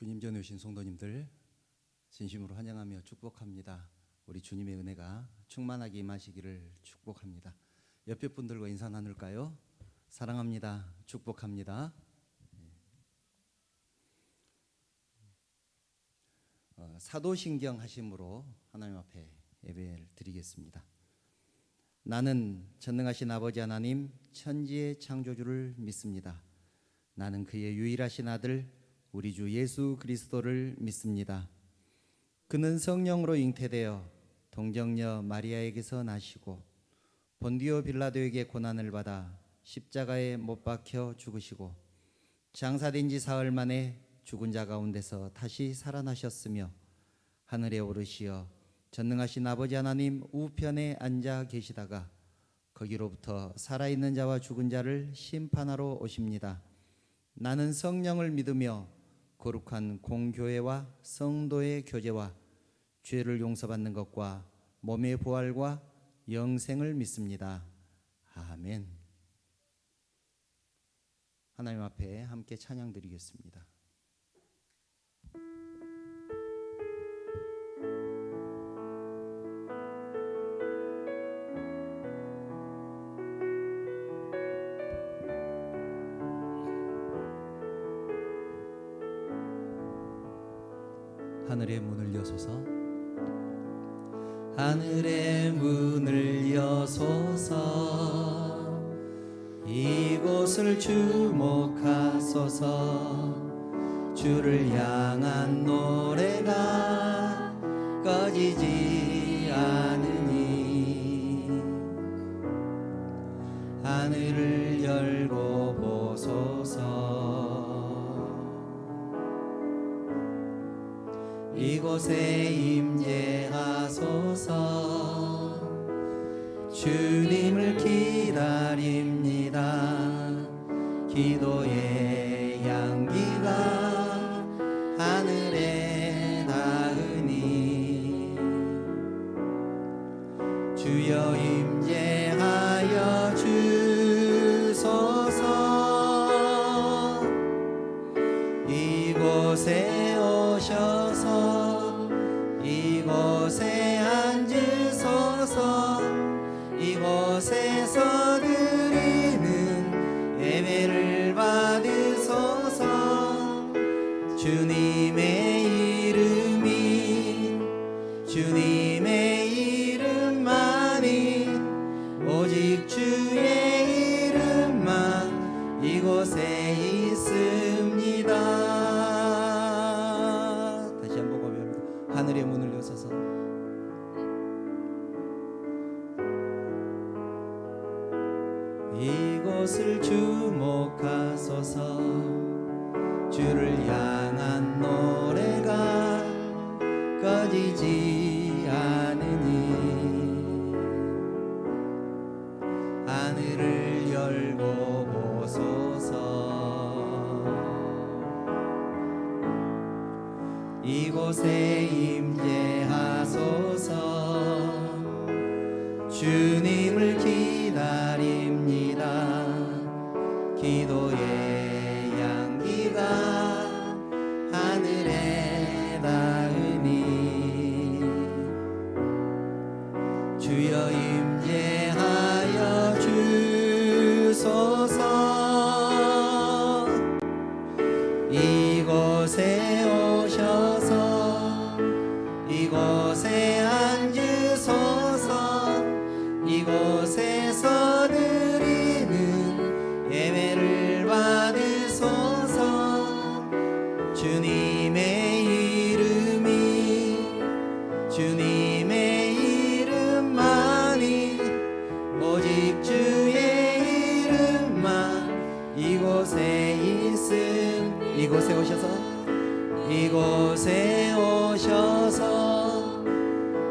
주님 전에 오신 성도님들 진심으로 환영하며 축복합니다. 우리 주님의 은혜가 충만하게 임하시기를 축복합니다. 옆에 분들과 인사 나눌까요? 사랑합니다. 축복합니다. 사도신경 하심으로 하나님 앞에 예배를 드리겠습니다. 나는 전능하신 아버지 하나님 천지의 창조주를 믿습니다. 나는 그의 유일하신 아들 우리 주 예수 그리스도를 믿습니다. 그는 성령으로 잉태되어 동정녀 마리아에게서 나시고 본디오 빌라도에게 고난을 받아 십자가에 못 박혀 죽으시고 장사된 지 사흘 만에 죽은 자 가운데서 다시 살아나셨으며 하늘에 오르시어 전능하신 아버지 하나님 우편에 앉아 계시다가 거기로부터 살아있는 자와 죽은 자를 심판하러 오십니다. 나는 성령을 믿으며 거룩한 공교회와 성도의 교제와 죄를 용서받는 것과 몸의 부활과 영생을 믿습니다. 아멘. 하나님 앞에 함께 찬양 드리겠습니다. 하늘의 문을 여소서 하늘의 문을 여소서 이곳을 주목하소서 주를 향한 노래가 꺼지지 않으니 하늘을 열고 보소서 이곳에 임재하소서 주님을 기다립니다. 기도의 향기가 하늘에 닿으니 주여 임재하여 주소서 이곳에 오셔서 이곳에 앉으소서 이곳에서 드리는 예배를 받으소서 주님의 이름만이 오직 주의 이름만 이곳에 있습니다. 다시 한번 고백합니다. 하늘의 문을 여소서 이곳을 주목하소서 주를 향한 노래가 꺼지지 않으니 하늘을 열고 보소서 이곳에 임재하소서 주님을 기다립니다. 기도의 향기가 하늘에 닿으니 주여 임재하여 주소서 이곳에 오셔서 이곳에 앉으소서 이곳에서 드리는 예배를 받으소서 주님의 이름만이 오직 주의 이름만 이곳에 있음 이곳에 오셔서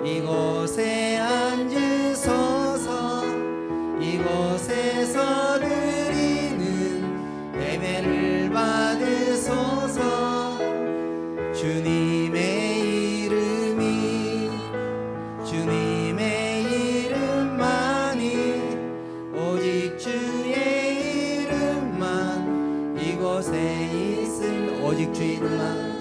이곳에 앉으소서 이곳에서 드리는 예배를 받으소서 주님의 이름만이 오직 주의 이름만 이곳에 있음 오직 주의 이름만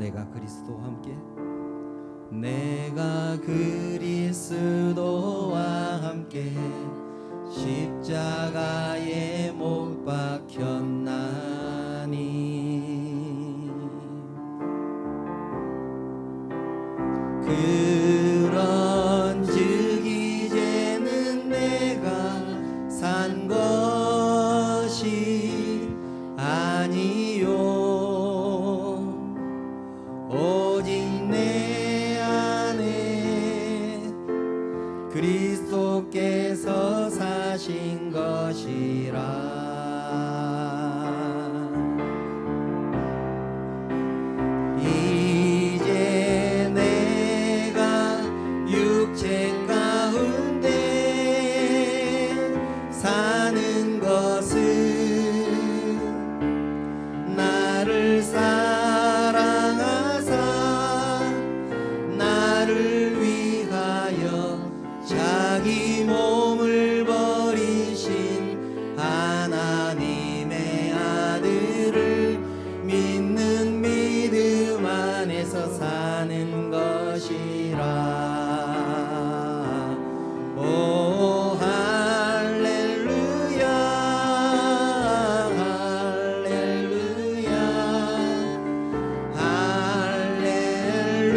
내가 그리스도와 함께 내가 그리스도와 함께 십자가에 못 박혔나니 그런즉 이제는 내가 산 것이 아니요 오직 내 안에 그리스도께서 사신 것이라 이제 내가 육체 가운데 사는 것은 나를 사랑하사 나를 위하여 자기 몸을 버리신 하나님의 아들을 믿는 믿음 안에서 사는 것이라 오 할렐루야 할렐루야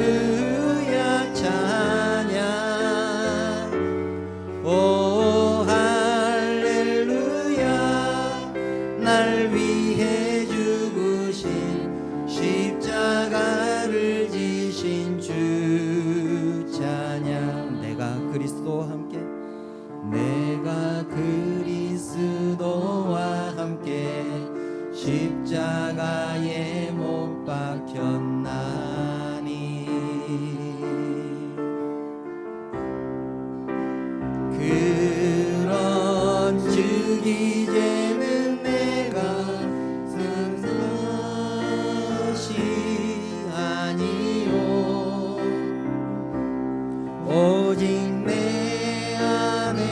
할렐루야 찬양 오 할렐루야 날 위해 죽으신 십자가를 지신 주 찬양 내가 그리스도와 함께 내가 그리스도와 함께 십자가에 못 박혔나니 그런즉 이제는 내가 쓴 것이 아니요 오직 내 안에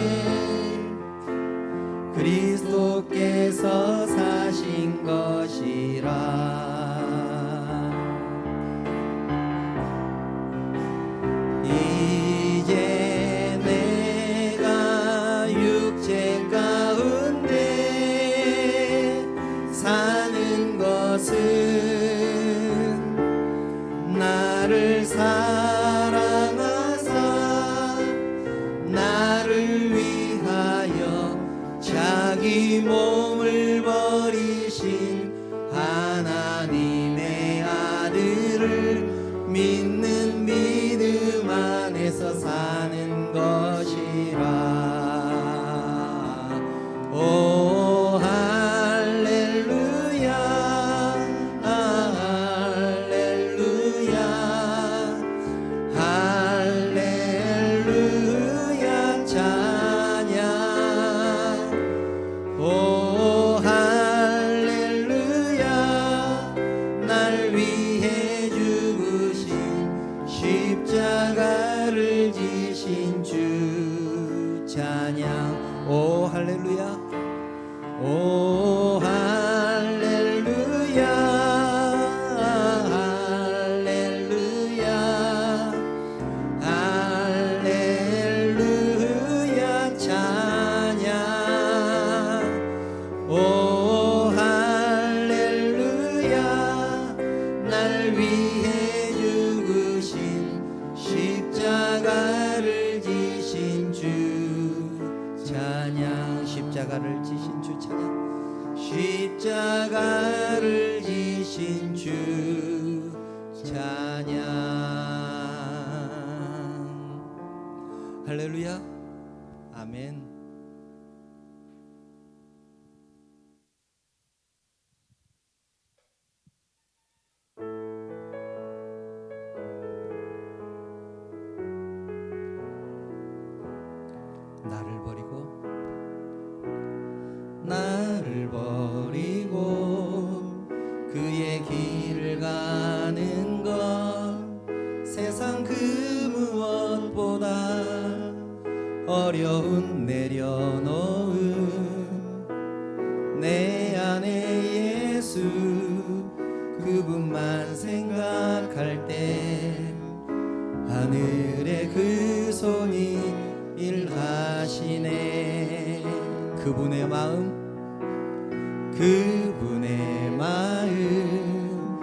그리스도께서 사신 것이라 이제 내가 육체 가운데 사는 것은 나를 사랑하사 나를 위하여 자기 몸을 버리신 하나님의 아들을 믿는 믿음 안에서 사는 것이라 오 할렐루야 할렐루야 할렐루야 찬양 오 할렐루야 날 위해 죽으신 십자가를 지신 주 찬양 오 할렐루야 오 할렐루야 할렐루야 할렐루야 찬양 오 할렐루야 날 위해 죽으신 십자가를 지신 주 찬양 십자가를 지신 주 찬양 십자가를 지신 주 찬양 할렐루야 아멘. 나를 버리고 그의 길을 가는 것 세상 그 무엇보다 어려운 내려놓음 내 안에 예수 그분만 생각할 때 하늘의 그 손이 일하시네. 그분의 마음, 그분의 마음,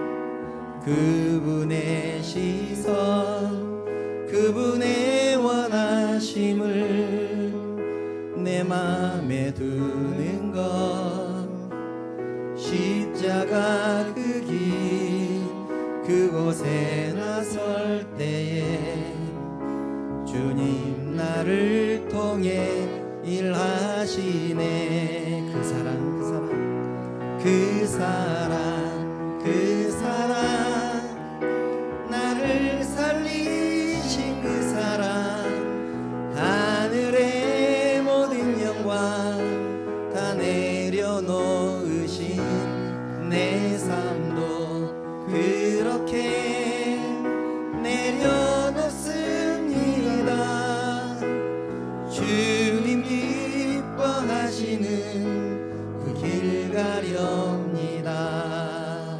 그분의 시선, 그분의 원하심을 내 맘에 두는 것. 십자가 그 길 그곳에 나설 때에 주님 나를 통해 일하시네. 그 사랑, 그 사랑, 그 사랑, 그 사랑, 나를 살리신 그 사랑, 하늘의 모든 영광 다 내려놓으신 내 삶도 그렇게 내려놓습니다. 주님 기뻐하시는 그 길 가렵니다.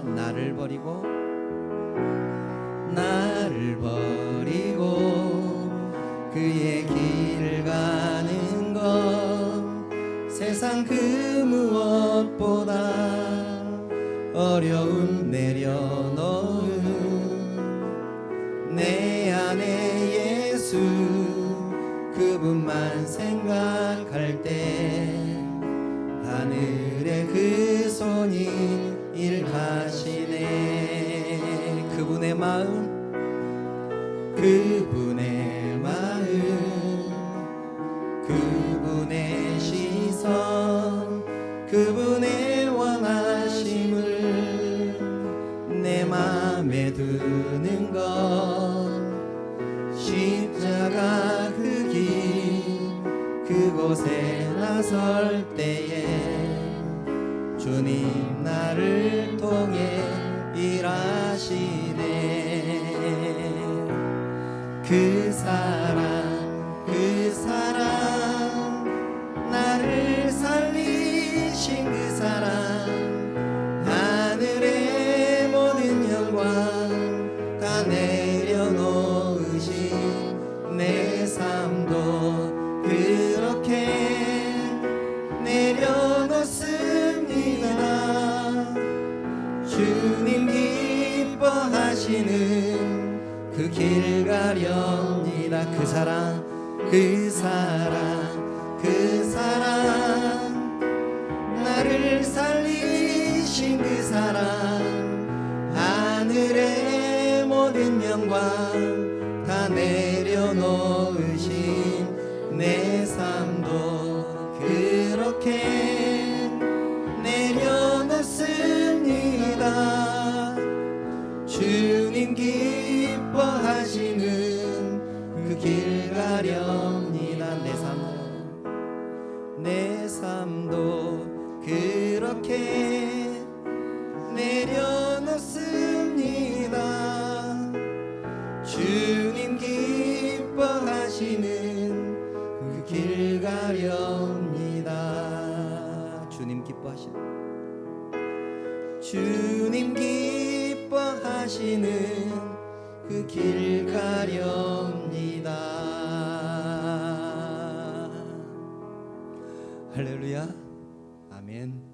나를 버리고 그의 길을 가는 것 세상 그 무엇보다 어려움 내려놓은 내 안에 예수 그분만 생각할 때 하늘의 그 손이 일하시네. 그분의 마음, 그분의 마음, 그분의 시선, 그분의 원하심을 내 맘에 두는 것. 십자가 그 길 그곳에 나설 때에 주님 나를 통해 일하시네. 그 사랑, 그 사랑, 나를 살리신 그 사랑, 하늘의 모든 영광 다 내려놓으신 내 삶도 그렇게 내려놓습니다. 주님 기뻐하시는 그 길 가렵니다. 그 사랑, 그 사랑, 그 사랑, 나를 살리신 그 사랑, 하늘의 모든 영광 다 내려놓으신 내 삶도 그렇게 내려놓습니다. 주님 기뻐하시는 그 길 가렵니다. 내 삶도 그렇게 내려놓습니다. 주님 기뻐하시는 그 길 가렵니다. 주님 기뻐하시는 그 길 가렵니다. 할렐루야. 아멘.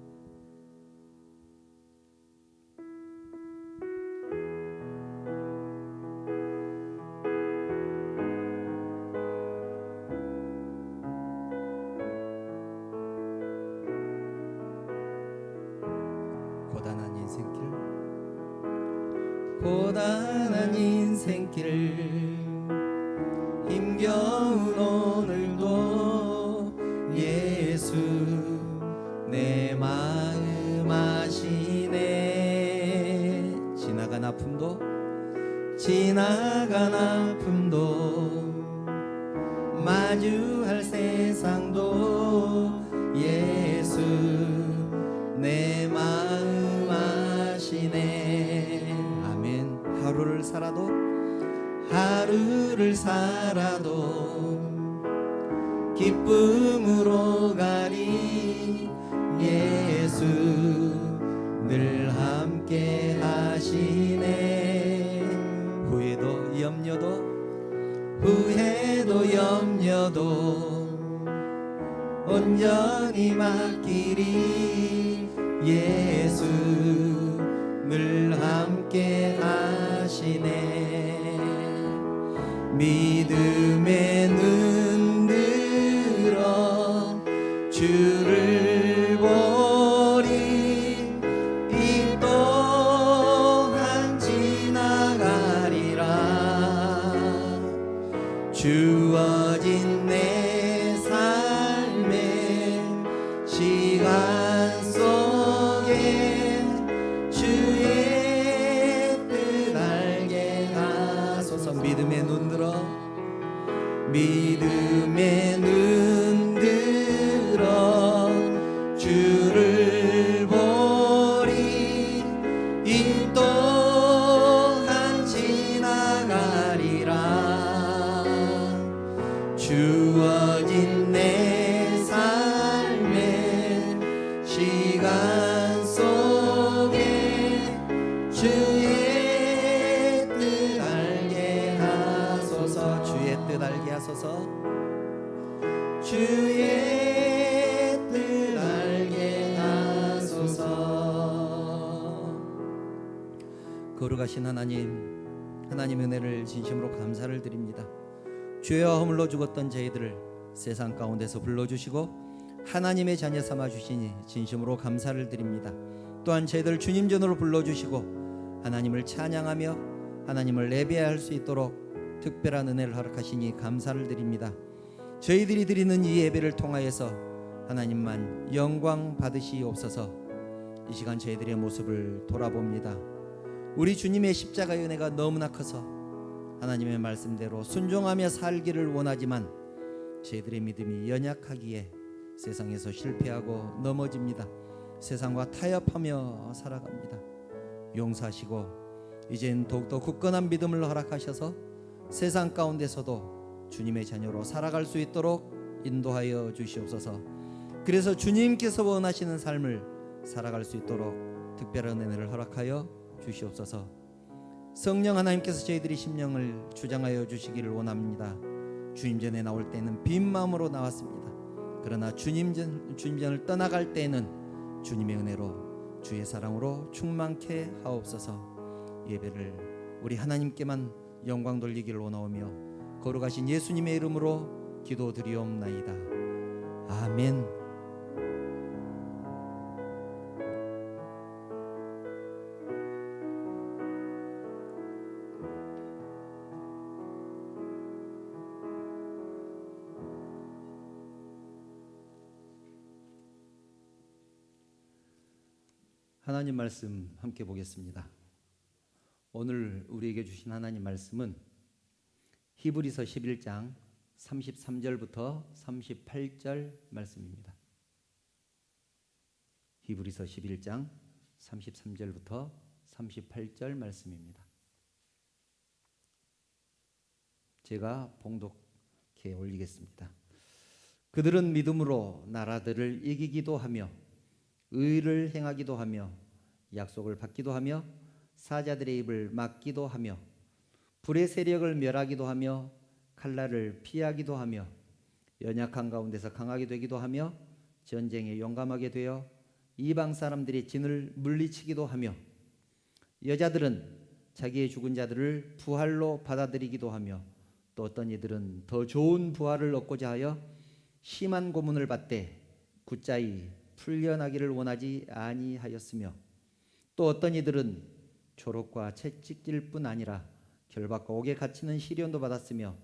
고단한 인생길 힘겨운 오늘도 예수 내 마음 아시네. 지나간 아픔도 마주할 세상도 예수 내 마음 아시네. 아멘. 하루를 살아도 기쁨으로 가리 예수 늘 함께 함께 하시네. 후회도 염려도 온전히 맡기리. 예수 늘 함께 하시네. 믿음의 눈 들어 주를 보리. 이 또한 지나가리라. 주어진 내 삶의 시간 속에 주의 뜻 알게 하소서. 믿음의 눈 들어 주를 보리. 이 또한 지나가리라. 주어진 내 삶의 시간 속에 주의 뜻 알게 하소서. 주의 뜻 알게 하소서. 주의 뜻 알게 하소서. 거룩하신 하나님 은혜를 진심으로 감사를 드립니다. 죄와 허물로 죽었던 저희들을 세상 가운데서 불러주시고 하나님의 자녀 삼아 주시니 진심으로 감사를 드립니다. 또한 저희들 주님 전으로 불러주시고 하나님을 찬양하며 하나님을 예배할 수 있도록 특별한 은혜를 허락하시니 감사를 드립니다. 저희들이 드리는 이 예배를 통하여서 하나님만 영광 받으시옵소서. 이 시간 저희들의 모습을 돌아봅니다. 우리 주님의 십자가의 은혜가 너무나 커서 하나님의 말씀대로 순종하며 살기를 원하지만 저희들의 믿음이 연약하기에 세상에서 실패하고 넘어집니다. 세상과 타협하며 살아갑니다. 용서하시고 이젠 더욱더 굳건한 믿음을 허락하셔서 세상 가운데서도 주님의 자녀로 살아갈 수 있도록 인도하여 주시옵소서. 그래서 주님께서 원하시는 삶을 살아갈 수 있도록 특별한 은혜를 허락하여 주시옵소서. 성령 하나님께서 저희들이 심령을 주장하여 주시기를 원합니다. 주님 전에 나올 때는 빈 마음으로 나왔습니다. 그러나 주님 전을 떠나갈 때는 주님의 은혜로 주의 사랑으로 충만케 하옵소서. 예배를 우리 하나님께만 영광 돌리기를 원하오며 거룩하신 예수님의 이름으로 기도드리옵나이다. 아멘. 하나님 말씀 함께 보겠습니다. 오늘 우리에게 주신 하나님 말씀은 히브리서 11장 33절부터 38절 말씀입니다. 히브리서 11장 33절부터 38절 말씀입니다. 제가 봉독해 올리겠습니다. 그들은 믿음으로 나라들을 이기기도 하며 의를 행하기도 하며 약속을 받기도 하며 사자들의 입을 막기도 하며 불의 세력을 멸하기도 하며 칼날을 피하기도 하며 연약한 가운데서 강하게 되기도 하며 전쟁에 용감하게 되어 이방 사람들의 진을 물리치기도 하며 여자들은 자기의 죽은 자들을 부활로 받아들이기도 하며 또 어떤 이들은 더 좋은 부활을 얻고자 하여 심한 고문을 받되 굳자이 풀려나기를 원하지 아니하였으며 또 어떤 이들은 조롱과 채찍질 뿐 아니라 결박과 옥에 갇히는 시련도 받았으며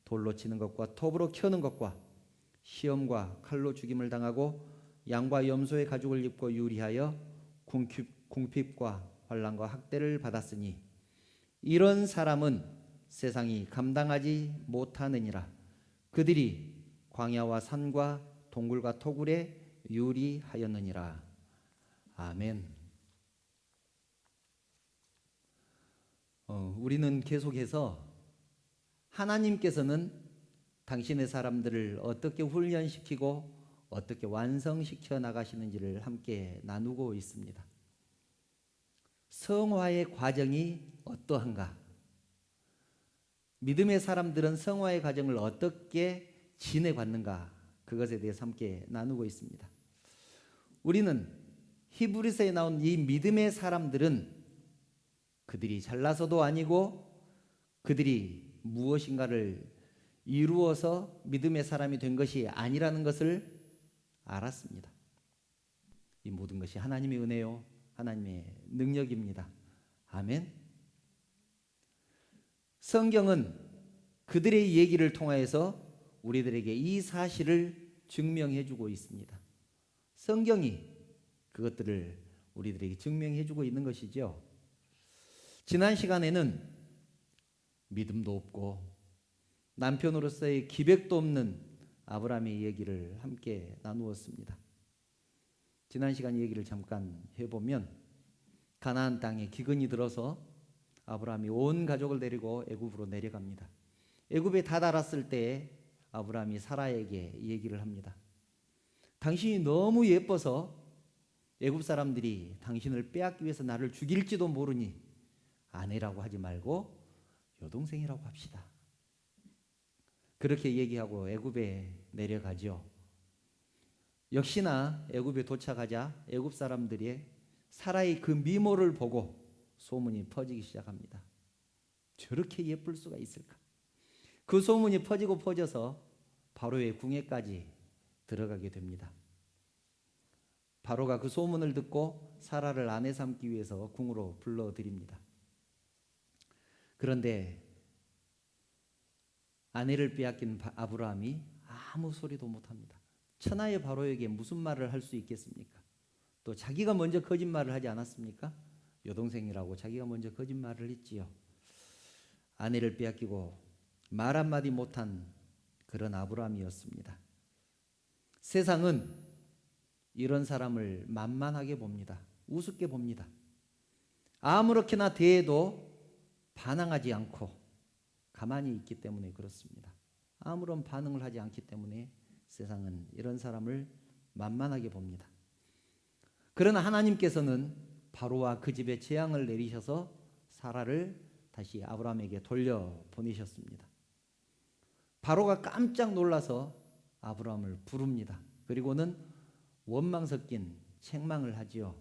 돌로 치는 것과 톱으로 켜는 것과 시험과 칼로 죽임을 당하고 양과 염소의 가죽을 입고 유리하여 궁핍과 환난과 학대를 받았으니 이런 사람은 세상이 감당하지 못하느니라. 그들이 광야와 산과 동굴과 토굴에 유리하였느니라. 아멘. 우리는 계속해서 하나님께서는 당신의 사람들을 어떻게 훈련시키고 어떻게 완성시켜 나가시는지를 함께 나누고 있습니다. 성화의 과정이 어떠한가? 믿음의 사람들은 성화의 과정을 어떻게 지내왔는가? 그것에 대해서 함께 나누고 있습니다. 우리는 히브리서에 나온 이 믿음의 사람들은 그들이 잘나서도 아니고 그들이 무엇인가를 이루어서 믿음의 사람이 된 것이 아니라는 것을 알았습니다. 이 모든 것이 하나님의 은혜요, 하나님의 능력입니다. 아멘. 성경은 그들의 얘기를 통하여서 우리들에게 이 사실을 증명해 주고 있습니다. 성경이 그것들을 우리들에게 증명해 주고 있는 것이죠. 지난 시간에는 믿음도 없고 남편으로서의 기백도 없는 아브라함의 얘기를 함께 나누었습니다. 지난 시간 얘기를 잠깐 해보면 가나안 땅에 기근이 들어서 아브라함이 온 가족을 데리고 애굽으로 내려갑니다. 애굽에 다다랐을 때 아브라함이 사라에게 얘기를 합니다. 당신이 너무 예뻐서 애굽 사람들이 당신을 빼앗기 위해서 나를 죽일지도 모르니 아내라고 하지 말고 여동생이라고 합시다. 그렇게 얘기하고 애굽에 내려가죠. 역시나 애굽에 도착하자 애굽 사람들이 사라의 그 미모를 보고 소문이 퍼지기 시작합니다. 저렇게 예쁠 수가 있을까? 그 소문이 퍼지고 퍼져서 바로의 궁에까지 들어가게 됩니다. 바로가 그 소문을 듣고 사라를 아내 삼기 위해서 궁으로 불러들입니다. 그런데 아내를 빼앗긴 아브라함이 아무 소리도 못합니다. 천하의 바로에게 무슨 말을 할 수 있겠습니까? 또 자기가 먼저 거짓말을 하지 않았습니까? 여동생이라고 자기가 먼저 거짓말을 했지요. 아내를 빼앗기고 말 한마디 못한 그런 아브라함이었습니다. 세상은 이런 사람을 만만하게 봅니다. 우습게 봅니다. 아무렇게나 대해도 반항하지 않고 가만히 있기 때문에 그렇습니다. 아무런 반응을 하지 않기 때문에 세상은 이런 사람을 만만하게 봅니다. 그러나 하나님께서는 바로와 그 집에 재앙을 내리셔서 사라를 다시 아브라함에게 돌려보내셨습니다. 바로가 깜짝 놀라서 아브라함을 부릅니다. 그리고는 원망 섞인 책망을 하지요.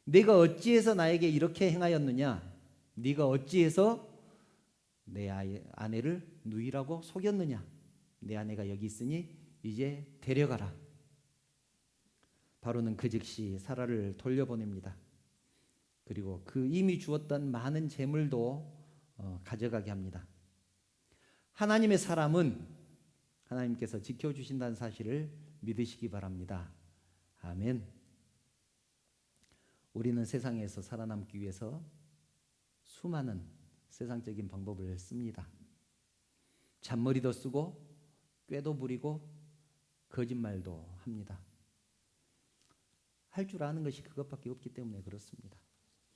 네가 어찌해서 나에게 이렇게 행하였느냐? 네가 어찌해서 내 아내를 누이라고 속였느냐? 내 아내가 여기 있으니 이제 데려가라. 바로는 그 즉시 사라를 돌려보냅니다. 그리고 그 이미 주었던 많은 재물도 가져가게 합니다. 하나님의 사람은 하나님께서 지켜주신다는 사실을 믿으시기 바랍니다. 아멘. 우리는 세상에서 살아남기 위해서 수많은 세상적인 방법을 씁니다. 잔머리도 쓰고 꾀도 부리고 거짓말도 합니다. 할 줄 아는 것이 그것밖에 없기 때문에 그렇습니다.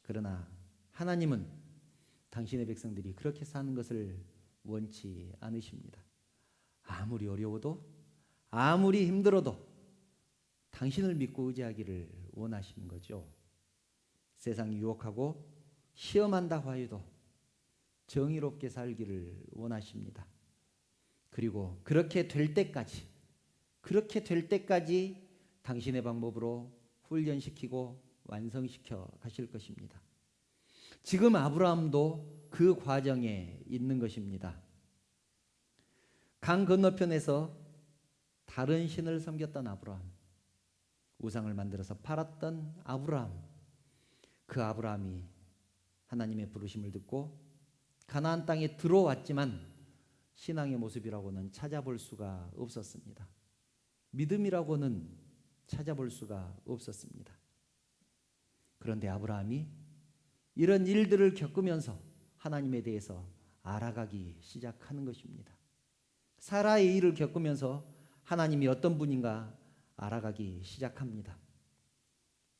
그러나 하나님은 당신의 백성들이 그렇게 사는 것을 원치 않으십니다. 아무리 어려워도 아무리 힘들어도 당신을 믿고 의지하기를 원하시는 거죠. 세상이 유혹하고 시험한다 하여도 정의롭게 살기를 원하십니다. 그리고 그렇게 될 때까지 당신의 방법으로 훈련시키고 완성시켜 가실 것입니다. 지금 아브라함도 그 과정에 있는 것입니다. 강 건너편에서 다른 신을 섬겼던 아브라함, 우상을 만들어서 팔았던 아브라함, 그 아브라함이 하나님의 부르심을 듣고 가나안 땅에 들어왔지만 신앙의 모습이라고는 찾아볼 수가 없었습니다. 믿음이라고는 찾아볼 수가 없었습니다. 그런데 아브라함이 이런 일들을 겪으면서 하나님에 대해서 알아가기 시작하는 것입니다. 사라의 일을 겪으면서 하나님이 어떤 분인가 알아가기 시작합니다.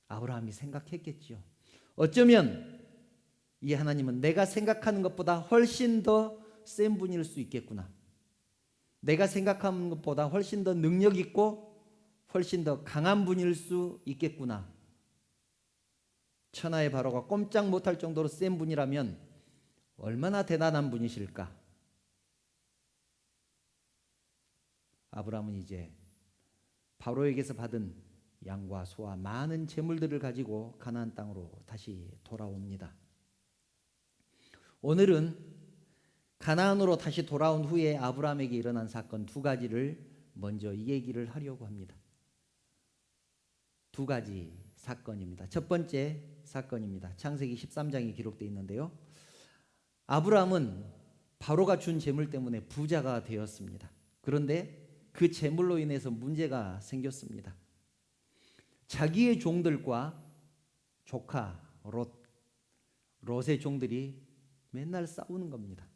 아브라함이 생각했겠지요. 어쩌면 이 하나님은 내가 생각하는 것보다 훨씬 더 센 분일 수 있겠구나. 내가 생각하는 것보다 훨씬 더 능력 있고 훨씬 더 강한 분일 수 있겠구나. 천하의 바로가 꼼짝 못할 정도로 센 분이라면 얼마나 대단한 분이실까? 아브라함은 이제 바로에게서 받은 양과 소와 많은 재물들을 가지고 가나안 땅으로 다시 돌아옵니다. 오늘은 가나안으로 다시 돌아온 후에 아브라함에게 일어난 사건 두 가지를 먼저 얘기를 하려고 합니다. 두 가지 사건입니다. 첫 번째 사건입니다. 창세기 13장에 기록되어 있는데요. 아브라함은 바로가 준 재물 때문에 부자가 되었습니다. 그런데 그 재물로 인해서 문제가 생겼습니다. 자기의 종들과 조카 롯의 종들이 맨날 싸우는 겁니다.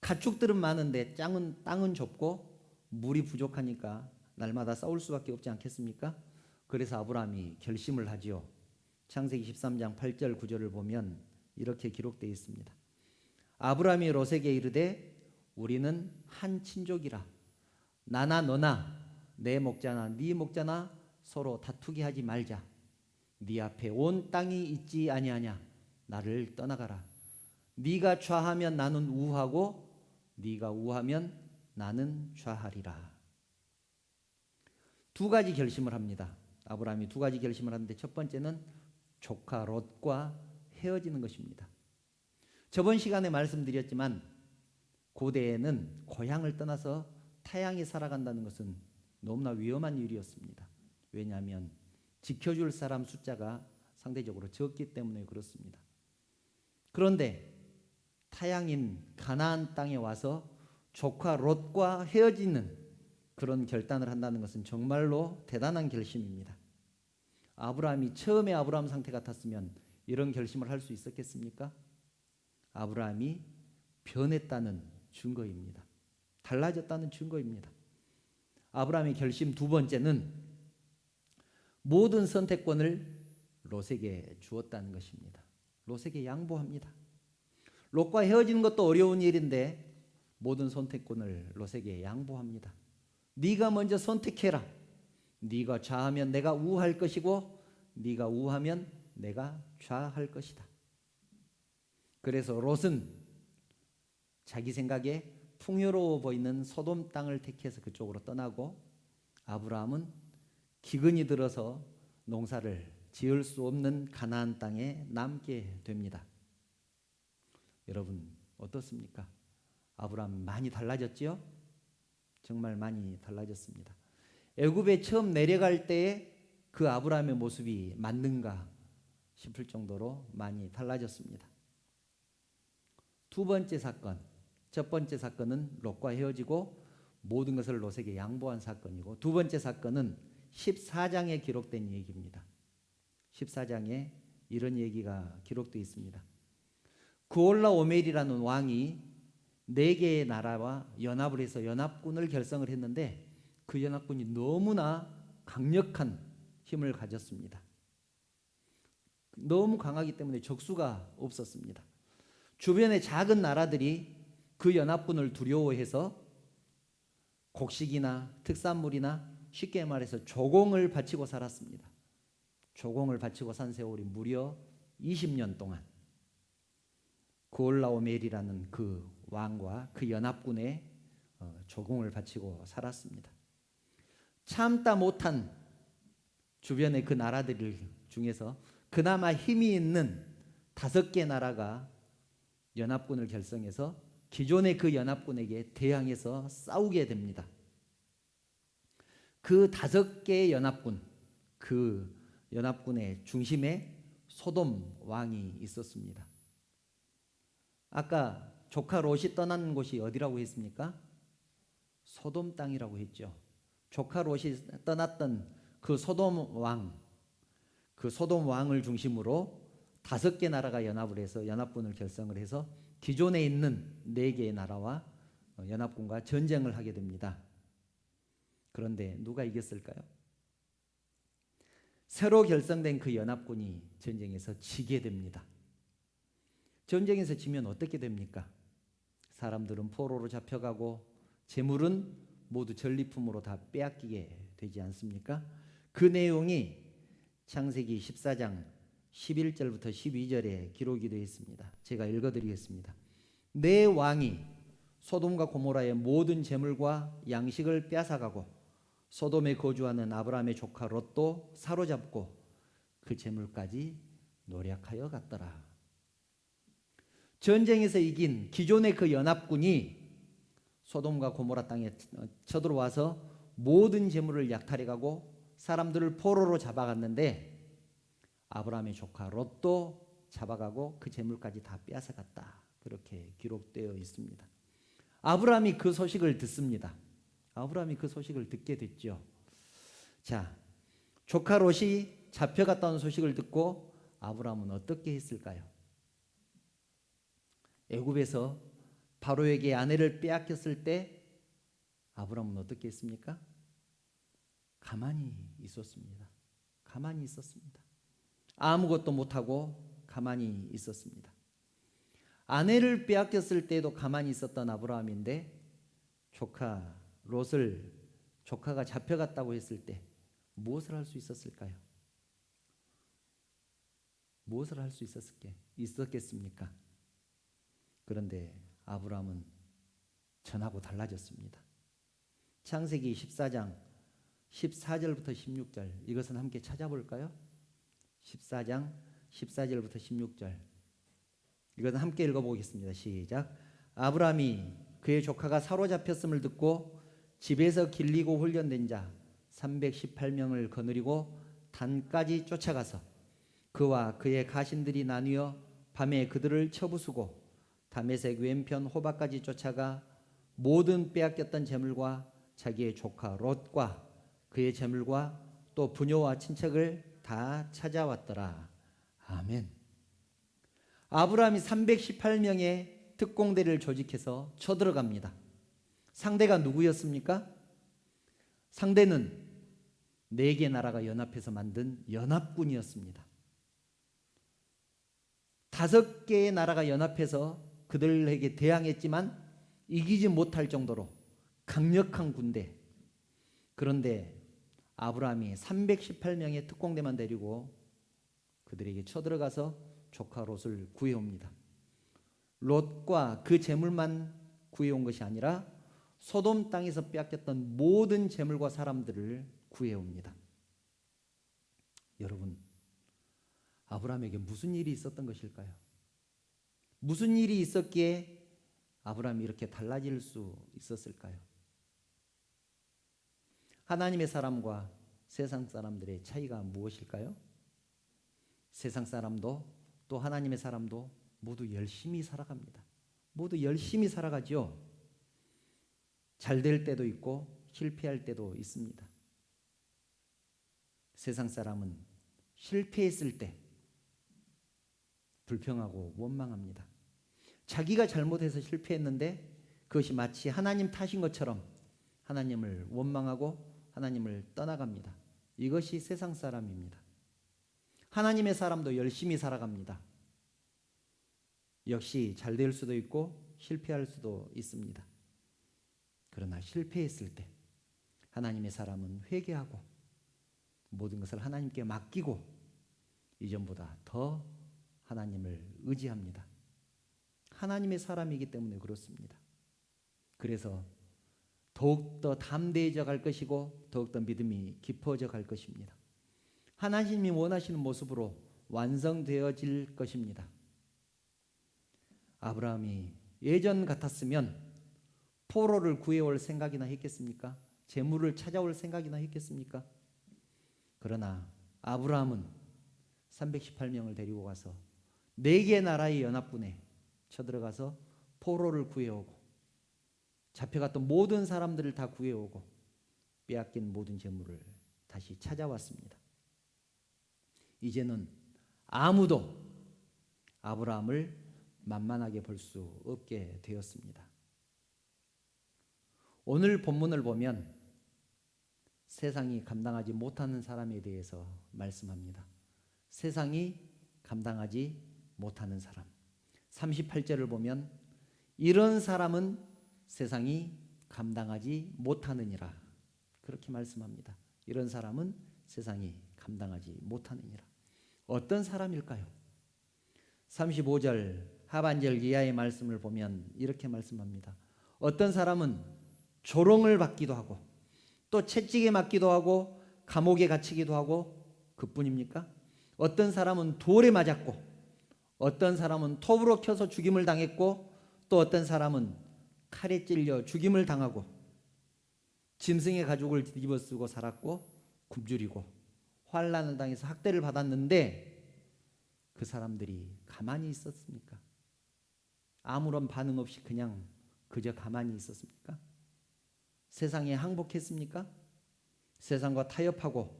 가축들은 많은데 땅은 좁고 물이 부족하니까 날마다 싸울 수밖에 없지 않겠습니까? 그래서 아브라함이 결심을 하지요. 창세기 13장 8절 9절을 보면 이렇게 기록되어 있습니다. 아브라함이 롯에게 이르되 우리는 한 친족이라 나나 너나 내 목자나 네 목자나 서로 다투게 하지 말자. 네 앞에 온 땅이 있지 아니하냐. 나를 떠나가라. 네가 좌하면 나는 우하고 네가 우하면 나는 좌하리라. 두 가지 결심을 합니다. 아브라함이 두 가지 결심을 하는데 첫 번째는 조카 롯과 헤어지는 것입니다. 저번 시간에 말씀드렸지만 고대에는 고향을 떠나서 타향에 살아간다는 것은 너무나 위험한 일이었습니다. 왜냐하면 지켜줄 사람 숫자가 상대적으로 적기 때문에 그렇습니다. 그런데 타향인 가나안 땅에 와서 조카 롯과 헤어지는 그런 결단을 한다는 것은 정말로 대단한 결심입니다. 아브라함이 처음에 아브라함 상태 같았으면 이런 결심을 할 수 있었겠습니까? 아브라함이 변했다는 증거입니다. 달라졌다는 증거입니다. 아브라함의 결심 두 번째는 모든 선택권을 롯에게 주었다는 것입니다. 롯에게 양보합니다. 롯과 헤어지는 것도 어려운 일인데 모든 선택권을 롯에게 양보합니다. 네가 먼저 선택해라. 네가 좌하면 내가 우할 것이고 네가 우하면 내가 좌할 것이다. 그래서 롯은 자기 생각에 풍요로워 보이는 소돔 땅을 택해서 그쪽으로 떠나고 아브라함은 기근이 들어서 농사를 지을 수 없는 가나안 땅에 남게 됩니다. 여러분 어떻습니까? 아브라함 많이 달라졌지요? 정말 많이 달라졌습니다. 애굽에 처음 내려갈 때에 그 아브라함의 모습이 맞는가 싶을 정도로 많이 달라졌습니다. 두 번째 사건, 첫 번째 사건은 롯과 헤어지고 모든 것을 롯에게 양보한 사건이고 두 번째 사건은 14장에 기록된 얘기입니다. 14장에 이런 얘기가 기록되어 있습니다. 그올라 오멜이라는 왕이 4개의 나라와 연합을 해서 연합군을 결성을 했는데 그 연합군이 너무나 강력한 힘을 가졌습니다. 너무 강하기 때문에 적수가 없었습니다. 주변의 작은 나라들이 그 연합군을 두려워해서 곡식이나 특산물이나 쉽게 말해서 조공을 바치고 살았습니다. 조공을 바치고 산 세월이 무려 20년 동안 그올라오멜이라는 그 왕과 그 연합군에 조공을 바치고 살았습니다. 참다 못한 주변의 그 나라들 중에서 그나마 힘이 있는 5개 나라가 연합군을 결성해서 기존의 그 연합군에게 대항해서 싸우게 됩니다. 그 5개의 연합군, 그 연합군의 중심에 소돔 왕이 있었습니다. 아까 조카 롯이 떠난 곳이 어디라고 했습니까? 소돔 땅이라고 했죠. 조카 롯이 떠났던 그 소돔 왕을 중심으로 5개 나라가 연합을 해서 연합군을 결성을 해서 기존에 있는 4개의 나라와 연합군과 전쟁을 하게 됩니다. 그런데 누가 이겼을까요? 새로 결성된 그 연합군이 전쟁에서 지게 됩니다. 전쟁에서 지면 어떻게 됩니까? 사람들은 포로로 잡혀가고 재물은 모두 전리품으로 다 빼앗기게 되지 않습니까? 그 내용이 창세기 14장 11절부터 12절에 기록이 되어 있습니다. 제가 읽어드리겠습니다. 내 왕이 소돔과 고모라의 모든 재물과 양식을 빼앗아가고 소돔에 거주하는 아브라함의 조카 롯도 사로잡고 그 재물까지 노략하여 갔더라. 전쟁에서 이긴 기존의 그 연합군이 소돔과 고모라 땅에 쳐들어와서 모든 재물을 약탈해가고 사람들을 포로로 잡아갔는데 아브라함의 조카 롯도 잡아가고 그 재물까지 다 빼앗아갔다. 그렇게 기록되어 있습니다. 아브라함이 그 소식을 듣습니다. 아브라함이 그 소식을 듣게 됐죠. 자, 조카 롯이 잡혀갔다는 소식을 듣고 아브라함은 어떻게 했을까요? 애굽에서 바로에게 아내를 빼앗겼을 때 아브라함은 어떻게 했습니까? 가만히 있었습니다. 가만히 있었습니다. 아무것도 못하고 가만히 있었습니다. 아내를 빼앗겼을 때도 가만히 있었던 아브라함인데 조카 롯을 조카가 잡혀갔다고 했을 때 무엇을 할 수 있었을까요? 무엇을 할 수 있었겠습니까? 그런데 아브라함은 전하고 달라졌습니다. 창세기 14장 14절부터 16절 이것은 함께 찾아볼까요? 14장 14절부터 16절 이것은 함께 읽어보겠습니다. 시작. 아브라함이 그의 조카가 사로잡혔음을 듣고 집에서 길리고 훈련된 자 318명을 거느리고 단까지 쫓아가서 그와 그의 가신들이 나뉘어 밤에 그들을 쳐부수고 다메섹 왼편 호바까지 쫓아가 모든 빼앗겼던 재물과 자기의 조카 롯과 그의 재물과 또 부녀와 친척을 다 찾아왔더라. 아멘. 아브라함이 318명의 특공대를 조직해서 쳐들어갑니다. 상대가 누구였습니까? 상대는 4개 나라가 연합해서 만든 연합군이었습니다. 5개의 나라가 연합해서 그들에게 대항했지만 이기지 못할 정도로 강력한 군대. 그런데 아브라함이 318명의 특공대만 데리고 그들에게 쳐들어가서 조카 롯을 구해옵니다. 롯과 그 재물만 구해온 것이 아니라 소돔 땅에서 빼앗겼던 모든 재물과 사람들을 구해옵니다. 여러분, 아브라함에게 무슨 일이 있었던 것일까요? 무슨 일이 있었기에 아브라함이 이렇게 달라질 수 있었을까요? 하나님의 사람과 세상 사람들의 차이가 무엇일까요? 세상 사람도 또 하나님의 사람도 모두 열심히 살아갑니다. 모두 열심히 살아가죠. 잘 될 때도 있고 실패할 때도 있습니다. 세상 사람은 실패했을 때 불평하고 원망합니다. 자기가 잘못해서 실패했는데 그것이 마치 하나님 탓인 것처럼 하나님을 원망하고 하나님을 떠나갑니다. 이것이 세상 사람입니다. 하나님의 사람도 열심히 살아갑니다. 역시 잘 될 수도 있고 실패할 수도 있습니다. 그러나 실패했을 때 하나님의 사람은 회개하고 모든 것을 하나님께 맡기고 이전보다 더 하나님을 의지합니다. 하나님의 사람이기 때문에 그렇습니다. 그래서 더욱더 담대해져 갈 것이고 더욱더 믿음이 깊어져 갈 것입니다. 하나님이 원하시는 모습으로 완성되어질 것입니다. 아브라함이 예전 같았으면 포로를 구해올 생각이나 했겠습니까? 재물을 찾아올 생각이나 했겠습니까? 그러나 아브라함은 318명을 데리고 가서 4개 나라의 연합군에 쳐들어가서 포로를 구해오고 잡혀갔던 모든 사람들을 다 구해오고 빼앗긴 모든 재물을 다시 찾아왔습니다. 이제는 아무도 아브라함을 만만하게 볼 수 없게 되었습니다. 오늘 본문을 보면 세상이 감당하지 못하는 사람에 대해서 말씀합니다. 세상이 감당하지 못하는 사람. 38절을 보면 이런 사람은 세상이 감당하지 못하느니라. 그렇게 말씀합니다. 이런 사람은 세상이 감당하지 못하느니라. 어떤 사람일까요? 35절 하반절 이하의 말씀을 보면 이렇게 말씀합니다. 어떤 사람은 조롱을 받기도 하고 또 채찍에 맞기도 하고 감옥에 갇히기도 하고 그뿐입니까? 어떤 사람은 돌에 맞았고 어떤 사람은 톱으로 켜서 죽임을 당했고 또 어떤 사람은 칼에 찔려 죽임을 당하고 짐승의 가죽을 뒤집어 쓰고 살았고 굶주리고 환난을 당해서 학대를 받았는데 그 사람들이 가만히 있었습니까? 아무런 반응 없이 그냥 그저 가만히 있었습니까? 세상에 항복했습니까? 세상과 타협하고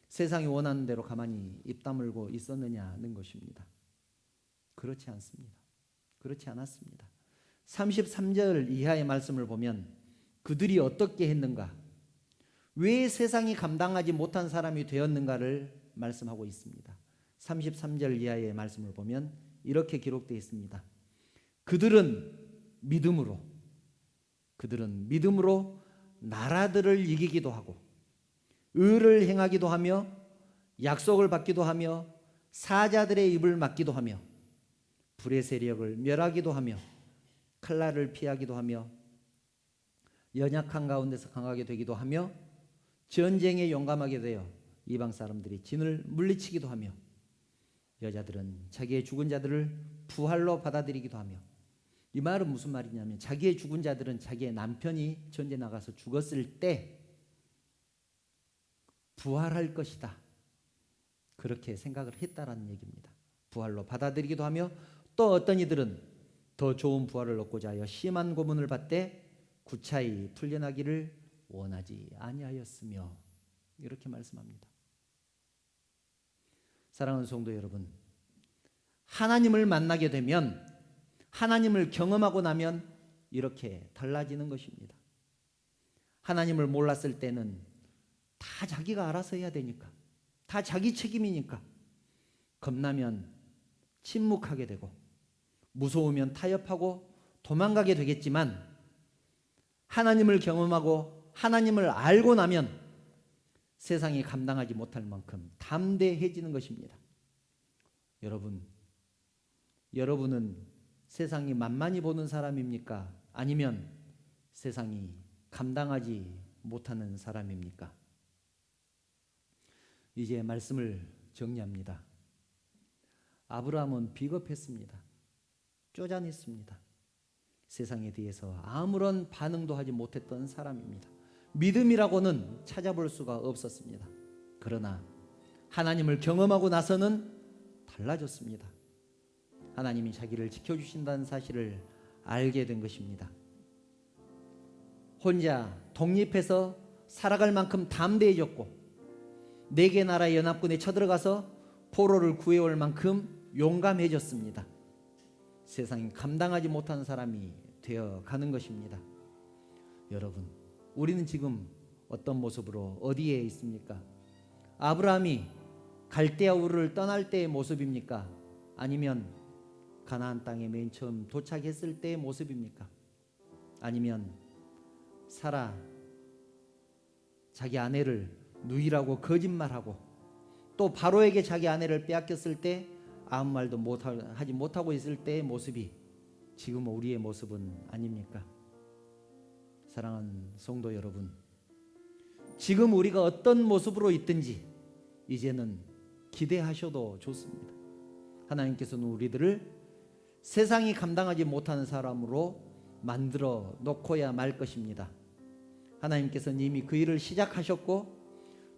세상이 원하는 대로 가만히 입 다물고 있었느냐는 것입니다. 그렇지 않습니다. 그렇지 않았습니다. 33절 이하의 말씀을 보면 그들이 어떻게 했는가, 왜 세상이 감당하지 못한 사람이 되었는가를 말씀하고 있습니다. 33절 이하의 말씀을 보면 이렇게 기록되어 있습니다. 그들은 믿음으로 나라들을 이기기도 하고 의를 행하기도 하며 약속을 받기도 하며 사자들의 입을 막기도 하며 불의 세력을 멸하기도 하며 칼날을 피하기도 하며 연약한 가운데서 강하게 되기도 하며 전쟁에 용감하게 되어 이방 사람들이 진을 물리치기도 하며 여자들은 자기의 죽은 자들을 부활로 받아들이기도 하며, 이 말은 무슨 말이냐면 자기의 죽은 자들은 자기의 남편이 전쟁 나가서 죽었을 때 부활할 것이다, 그렇게 생각을 했다라는 얘기입니다. 부활로 받아들이기도 하며 또 어떤 이들은 더 좋은 부활을 얻고자 하여 심한 고문을 받되 구차히 풀려나기를 원하지 아니하였으며, 이렇게 말씀합니다. 사랑하는 성도 여러분, 하나님을 만나게 되면, 하나님을 경험하고 나면 이렇게 달라지는 것입니다. 하나님을 몰랐을 때는 다 자기가 알아서 해야 되니까, 다 자기 책임이니까 겁나면 침묵하게 되고 무서우면 타협하고 도망가게 되겠지만, 하나님을 경험하고 하나님을 알고 나면 세상이 감당하지 못할 만큼 담대해지는 것입니다. 여러분은 세상이 만만히 보는 사람입니까? 아니면 세상이 감당하지 못하는 사람입니까? 이제 말씀을 정리합니다. 아브라함은 비겁했습니다. 쪼잔했습니다. 세상에 대해서 아무런 반응도 하지 못했던 사람입니다. 믿음이라고는 찾아볼 수가 없었습니다. 그러나 하나님을 경험하고 나서는 달라졌습니다. 하나님이 자기를 지켜주신다는 사실을 알게 된 것입니다. 혼자 독립해서 살아갈 만큼 담대해졌고, 네 개 나라의 연합군에 쳐들어가서 포로를 구해올 만큼 용감해졌습니다. 세상이 감당하지 못하는 사람이 되어가는 것입니다. 여러분, 우리는 지금 어떤 모습으로 어디에 있습니까? 아브라함이 갈대아 우르를 떠날 때의 모습입니까? 아니면 가나안 땅에 맨 처음 도착했을 때의 모습입니까? 아니면 사라, 자기 아내를 누이라고 거짓말하고 또 바로에게 자기 아내를 빼앗겼을 때 아무 말도 하지 못하고 있을 때의 모습이 지금 우리의 모습은 아닙니까? 사랑하는 성도 여러분, 지금 우리가 어떤 모습으로 있든지 이제는 기대하셔도 좋습니다. 하나님께서는 우리들을 세상이 감당하지 못하는 사람으로 만들어 놓고야 말 것입니다. 하나님께서는 이미 그 일을 시작하셨고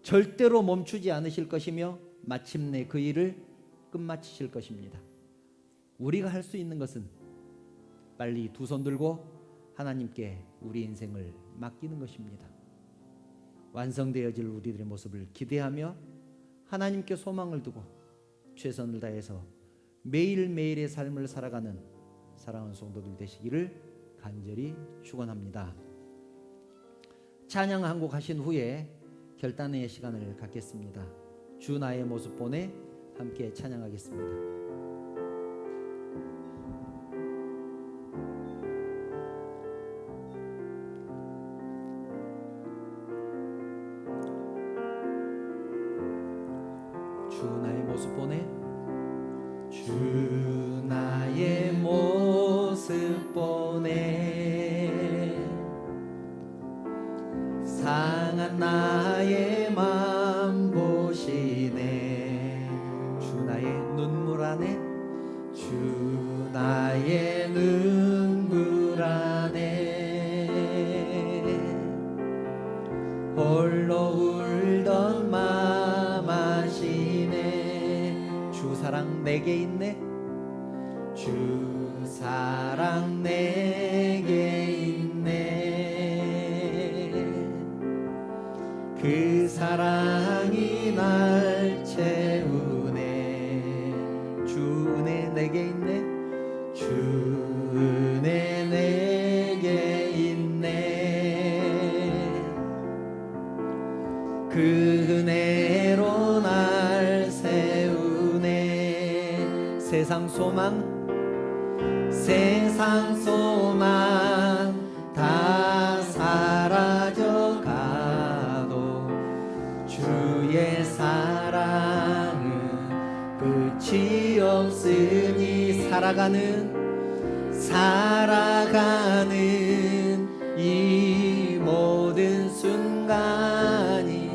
절대로 멈추지 않으실 것이며 마침내 그 일을 끝마치실 것입니다. 우리가 할 수 있는 것은 빨리 두 손 들고 하나님께 우리 인생을 맡기는 것입니다. 완성되어질 우리들의 모습을 기대하며 하나님께 소망을 두고 최선을 다해서 매일매일의 삶을 살아가는 사랑하는 성도들 되시기를 간절히 축원합니다. 찬양 한 곡 하신 후에 결단의 시간을 갖겠습니다. 주 나의 모습 보내 함께 찬양하겠습니다. 주 나의 모습 보내 보내 주 나의 모습 보내 상한 나의 맘 보시네 주 나의 눈물 안에 주 나의 눈물 안에 홀로 울던 맘 아시네 주 사랑 내게 있네 주 사랑 내게 있네 그 사랑이 날 채우네 주 은혜 내게 있네 주 은혜 내게 있네 그 은혜로 날 세우네 세상 소망 다 사라져가도 주의 사랑은 끝이 없으니 살아가는 이 모든 순간이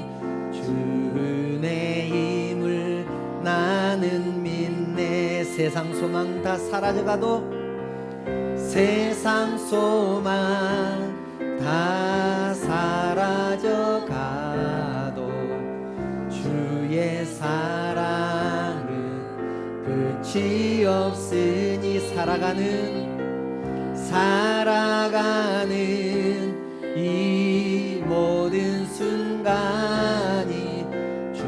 주 은혜임을 나는 믿네 세상 소망 다 사라져가도 세상 소망 다 사라져가도 주의 사랑은 끝이 없으니 살아가는 이 모든 순간이 주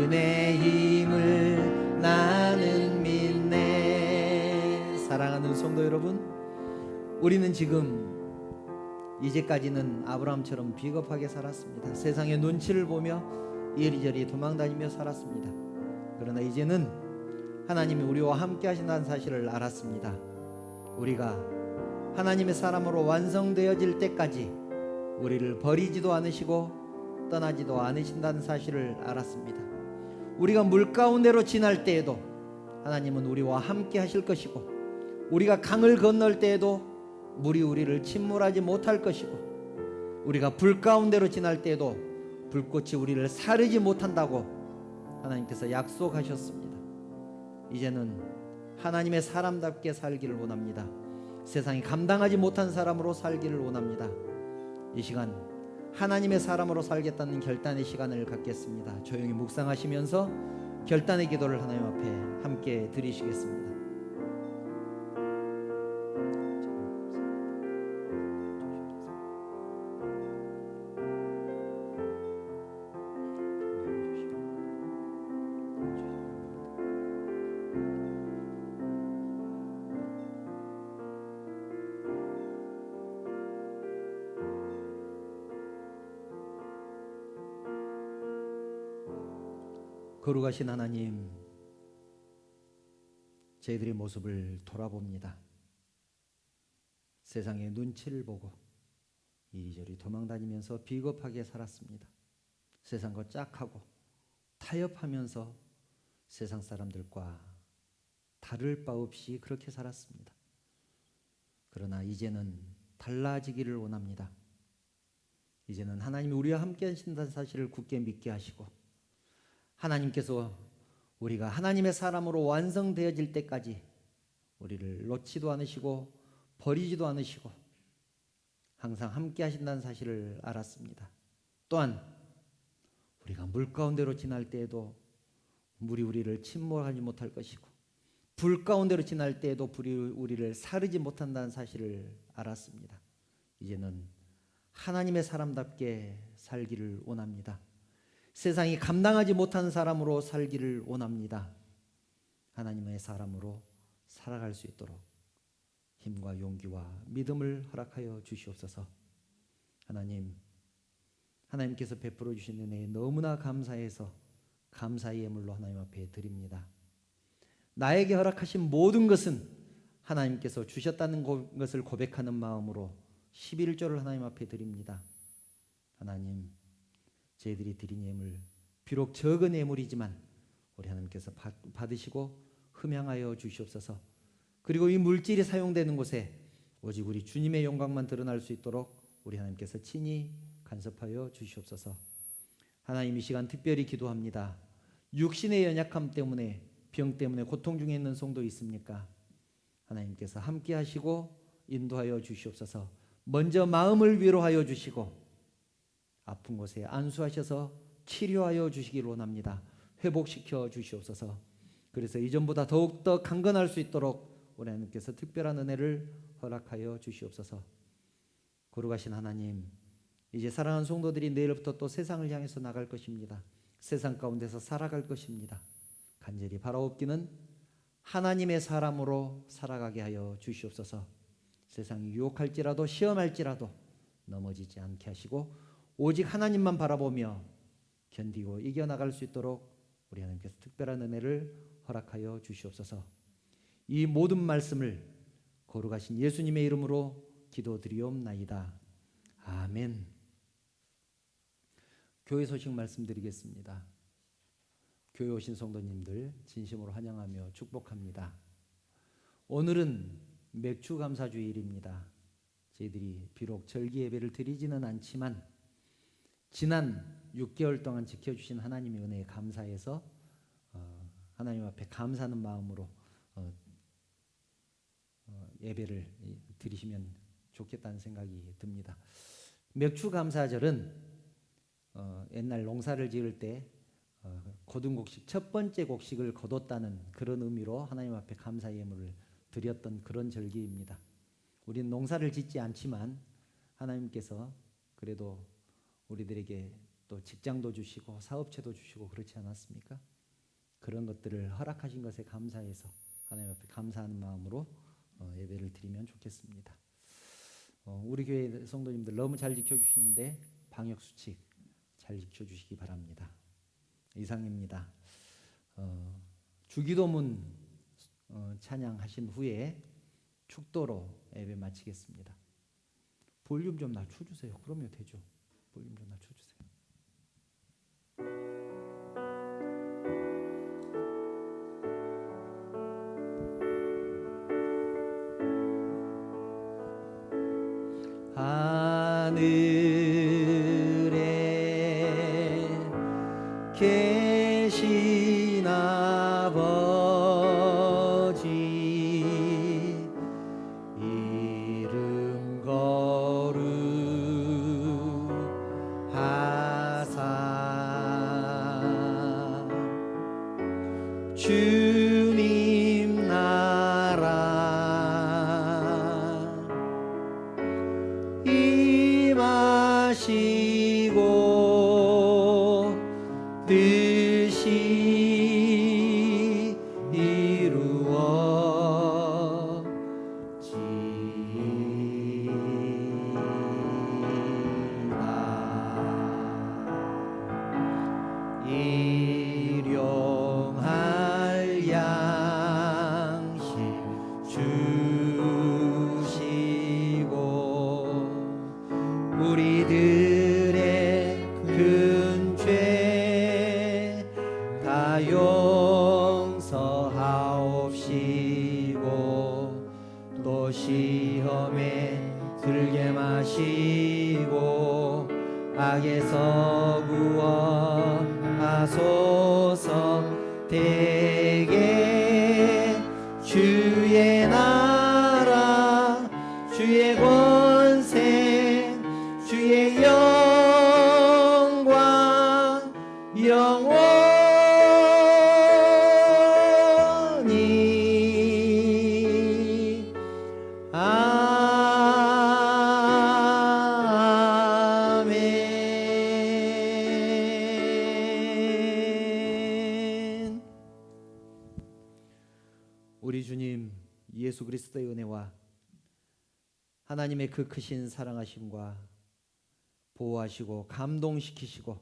은혜임을 나는 믿네 사랑하는 성도 여러분 우리는 지금 이제까지는 아브라함처럼 비겁하게 살았습니다. 세상의 눈치를 보며 이리저리 도망다니며 살았습니다. 그러나 이제는 하나님이 우리와 함께 하신다는 사실을 알았습니다. 우리가 하나님의 사람으로 완성되어질 때까지 우리를 버리지도 않으시고 떠나지도 않으신다는 사실을 알았습니다. 우리가 물 가운데로 지날 때에도 하나님은 우리와 함께 하실 것이고 우리가 강을 건널 때에도 물이 우리를 침몰하지 못할 것이고 우리가 불 가운데로 지날 때에도 불꽃이 우리를 사르지 못한다고 하나님께서 약속하셨습니다. 이제는 하나님의 사람답게 살기를 원합니다. 세상이 감당하지 못한 사람으로 살기를 원합니다. 이 시간 하나님의 사람으로 살겠다는 결단의 시간을 갖겠습니다. 조용히 묵상하시면서 결단의 기도를 하나님 앞에 함께 드리시겠습니다. 거룩하신 하나님, 저희들의 모습을 돌아봅니다. 세상의 눈치를 보고 이리저리 도망다니면서 비겁하게 살았습니다. 세상과 짝하고 타협하면서 세상 사람들과 다를 바 없이 그렇게 살았습니다. 그러나 이제는 달라지기를 원합니다. 이제는 하나님이 우리와 함께 하신다는 사실을 굳게 믿게 하시고 하나님께서 우리가 하나님의 사람으로 완성되어질 때까지 우리를 놓지도 않으시고 버리지도 않으시고 항상 함께 하신다는 사실을 알았습니다. 또한 우리가 물 가운데로 지날 때에도 물이 우리를 침몰하지 못할 것이고 불 가운데로 지날 때에도 불이 우리를 사르지 못한다는 사실을 알았습니다. 이제는 하나님의 사람답게 살기를 원합니다. 세상이 감당하지 못한 사람으로 살기를 원합니다. 하나님의 사람으로 살아갈 수 있도록 힘과 용기와 믿음을 허락하여 주시옵소서. 하나님께서 베풀어 주신 은혜에 너무나 감사해서 감사의 예물로 하나님 앞에 드립니다. 나에게 허락하신 모든 것은 하나님께서 주셨다는 것을 고백하는 마음으로 11조를 하나님 앞에 드립니다. 하나님, 저희들이 드린 예물 비록 적은 예물이지만 우리 하나님께서 받으시고 흠양하여 주시옵소서. 그리고 이 물질이 사용되는 곳에 오직 우리 주님의 영광만 드러날 수 있도록 우리 하나님께서 친히 간섭하여 주시옵소서. 하나님, 이 시간 특별히 기도합니다. 육신의 연약함 때문에, 병 때문에 고통 중에 있는 성도 있습니까? 하나님께서 함께 하시고 인도하여 주시옵소서. 먼저 마음을 위로하여 주시고 아픈 곳에 안수하셔서 치료하여 주시기를 원합니다. 회복시켜 주시옵소서. 그래서 이전보다 더욱더 강건할 수 있도록 우리 하나님께서 특별한 은혜를 허락하여 주시옵소서. 거룩하신 하나님, 이제 사랑하는 성도들이 내일부터 또 세상을 향해서 나갈 것입니다. 세상 가운데서 살아갈 것입니다. 간절히 바라옵기는 하나님의 사람으로 살아가게 하여 주시옵소서. 세상이 유혹할지라도 시험할지라도 넘어지지 않게 하시고 오직 하나님만 바라보며 견디고 이겨나갈 수 있도록 우리 하나님께서 특별한 은혜를 허락하여 주시옵소서. 이 모든 말씀을 거룩하신 예수님의 이름으로 기도드리옵나이다. 아멘. 교회 소식 말씀드리겠습니다. 교회 오신 성도님들 진심으로 환영하며 축복합니다. 오늘은 맥주감사주일입니다. 저희들이 비록 절기 예배를 드리지는 않지만 지난 6개월 동안 지켜주신 하나님의 은혜에 감사해서 하나님 앞에 감사하는 마음으로 예배를 드리시면 좋겠다는 생각이 듭니다. 맥주감사절은 옛날 농사를 지을 때 거둔 곡식, 첫 번째 곡식을 거뒀다는 그런 의미로 하나님 앞에 감사 예물을 드렸던 그런 절기입니다. 우리는 농사를 짓지 않지만 하나님께서 그래도 우리들에게 또 직장도 주시고 사업체도 주시고 그렇지 않았습니까? 그런 것들을 허락하신 것에 감사해서 하나님 앞에 감사하는 마음으로 예배를 드리면 좋겠습니다. 우리 교회 성도님들 너무 잘 지켜주시는데 방역수칙 잘 지켜주시기 바랍니다. 이상입니다. 주기도문 찬양하신 후에 축도로 예배 마치겠습니다. 볼륨 좀 낮춰주세요. 그러면 되죠. 볼륨 좀 낮춰주세요. 하늘에 계신 아버지 이름 거룩하사 주님 나라 임하시고 뜻이 이루어지이다. 일용할 양식 주시고 우리들의 큰 죄 다 용서하옵시고 또 시험에 들게 마시고 악에서 구원하소서. 대개 주의 나라 주의 권세 주의 영광 영원히 아멘. 우리 주님 예수 그리스도의 은혜와 하나님의 그 크신 사랑하심과 보호하시고 감동시키시고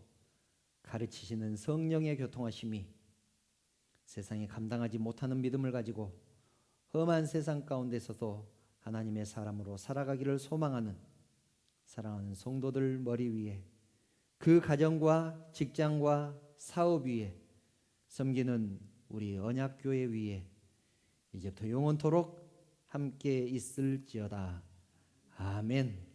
가르치시는 성령의 교통하심이 세상에 감당하지 못하는 믿음을 가지고 험한 세상 가운데서도 하나님의 사람으로 살아가기를 소망하는 사랑하는 성도들 머리 위에 그 가정과 직장과 사업 위에 섬기는 우리 언약교회 위에 이제부터 영원토록 함께 있을지어다. 아멘.